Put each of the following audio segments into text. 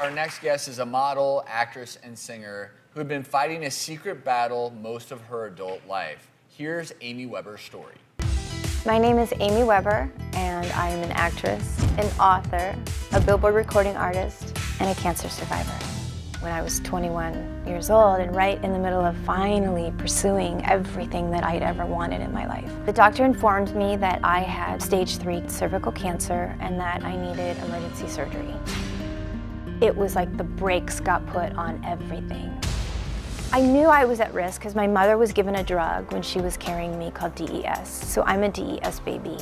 Our next guest is a model, actress, and singer who had been fighting a secret battle most of her adult life. Here's Amy Weber's story. My name is Amy Weber, and I am an actress, an author, a billboard recording artist, and a cancer survivor. When I was 21 years old and right in the middle of finally pursuing everything that I'd ever wanted in my life, the doctor informed me that I had stage 3 cervical cancer and that I needed emergency surgery. It was like the brakes got put on everything. I knew I was at risk because my mother was given a drug when she was carrying me called DES, so I'm a DES baby.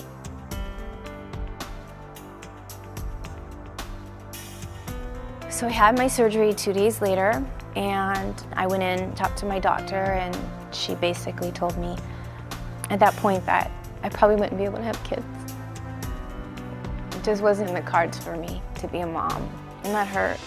So I had my surgery 2 days later, and I went in, talked to my doctor, and she basically told me at that point that I probably wouldn't be able to have kids. It just wasn't in the cards for me to be a mom, and that hurt.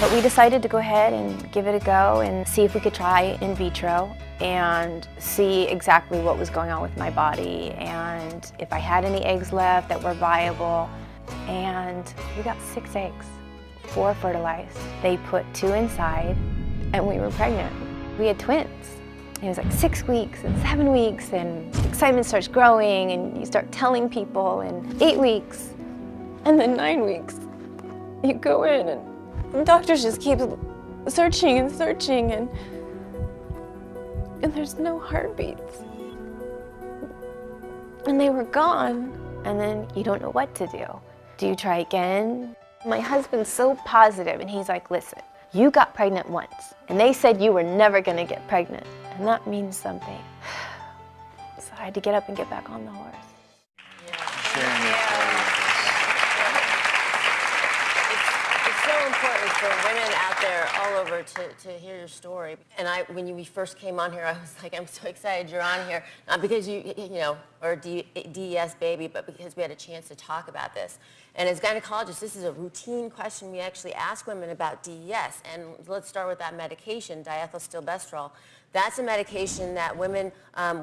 But we decided to go ahead and give it a go and see if we could try in vitro and see exactly what was going on with my body and if I had any eggs left that were viable. And we got 6 eggs, 4 fertilized. They put 2 inside and we were pregnant. We had twins. It was like 6 weeks and 7 weeks, and the excitement starts growing and you start telling people, and 8 weeks, and then 9 weeks. You go in and the doctors just keep searching and searching, and there's no heartbeats. And they were gone, and then you don't know what to do. Do you try again? My husband's so positive, and he's like, listen, you got pregnant once, and they said you were never gonna get pregnant, and that means something. So I had to get up and get back on the horse. So important for women out there all over to hear your story. And when we first came on here, I was like, I'm so excited you're on here, not because you know, are a DES baby, but because we had a chance to talk about this. And as gynecologists, this is a routine question we actually ask women about DES. And let's start with that medication, diethylstilbestrol. That's a medication that women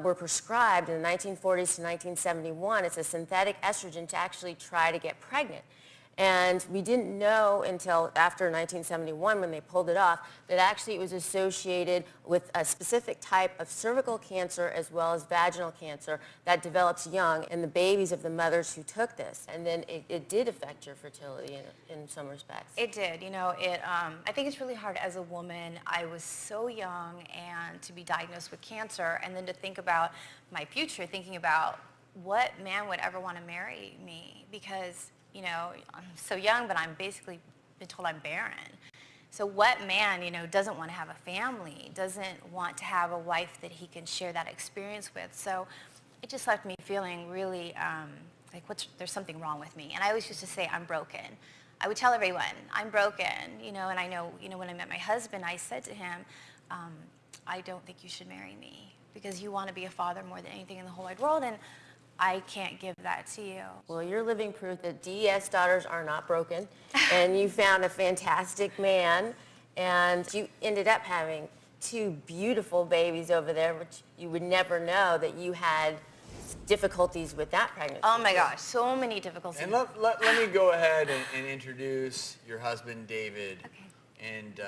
were prescribed in the 1940s to 1971. It's a synthetic estrogen to actually try to get pregnant. And we didn't know until after 1971, when they pulled it off, that actually it was associated with a specific type of cervical cancer as well as vaginal cancer that develops young in the babies of the mothers who took this. And then it did affect your fertility in some respects. It did. You know, I think it's really hard as a woman. I was so young, and to be diagnosed with cancer, and then to think about my future, thinking about what man would ever want to marry me, because you know, I'm so young, but I'm basically been told I'm barren. So what man, you know, doesn't want to have a family, doesn't want to have a wife that he can share that experience with? So it just left me feeling really like there's something wrong with me. And I always used to say, I'm broken. I would tell everyone, I'm broken, you know, and I know, you know, when I met my husband, I said to him, I don't think you should marry me because you want to be a father more than anything in the whole wide world, and I can't give that to you. Well, you're living proof that DES daughters are not broken, and you found a fantastic man, and you ended up having 2 beautiful babies over there, which you would never know that you had difficulties with that pregnancy. Oh my gosh, so many difficulties. And let me go ahead and introduce your husband, David, and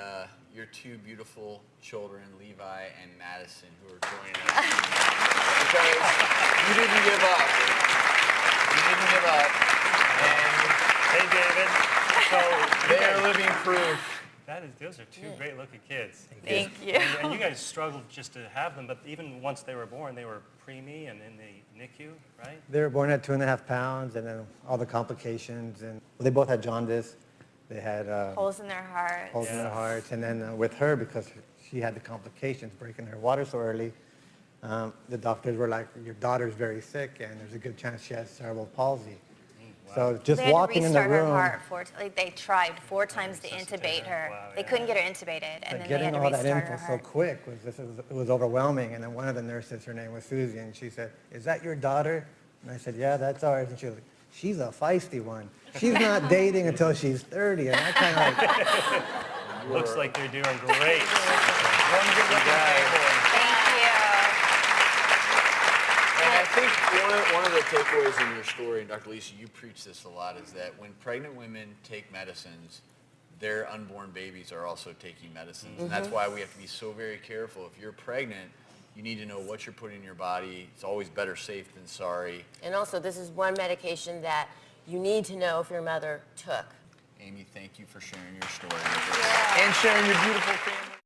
your 2 beautiful children, Levi and Madison, who are joining us. Because you didn't give up. You didn't give up. And hey, David. So they are living proof. Those are 2 great-looking kids. Thank you. And you guys struggled just to have them, but even once they were born, they were preemie and in the NICU, right? They were born at 2.5 pounds, and then all the complications. And well, they both had jaundice. They had holes in their hearts. Holes in their hearts, and then with her, because she had the complications, breaking her water so early, the doctors were like, your daughter's very sick, and there's a good chance she has cerebral palsy. Wow. So just walking in the room. They had to restart her heart they tried 4 times to intubate her. Wow, yeah. They couldn't get her intubated, and then they had to restart her heart. Getting all that info so quick it was overwhelming. And then one of the nurses, her name was Susie, and she said, "Is that your daughter?" And I said, "Yeah, that's ours." And she was like, "She's a feisty one. She's not dating until she's 30." And I kind of like. Looks like they're doing great. Thank you. And I think One of the takeaways in your story, and Dr. Lisa, you preach this a lot, is that when pregnant women take medicines, their unborn babies are also taking medicines. And that's why we have to be so very careful. If you're pregnant, you need to know what you're putting in your body. It's always better safe than sorry. And also, this is one medication that you need to know if your mother took. Amy, thank you for sharing your story and sharing your beautiful family.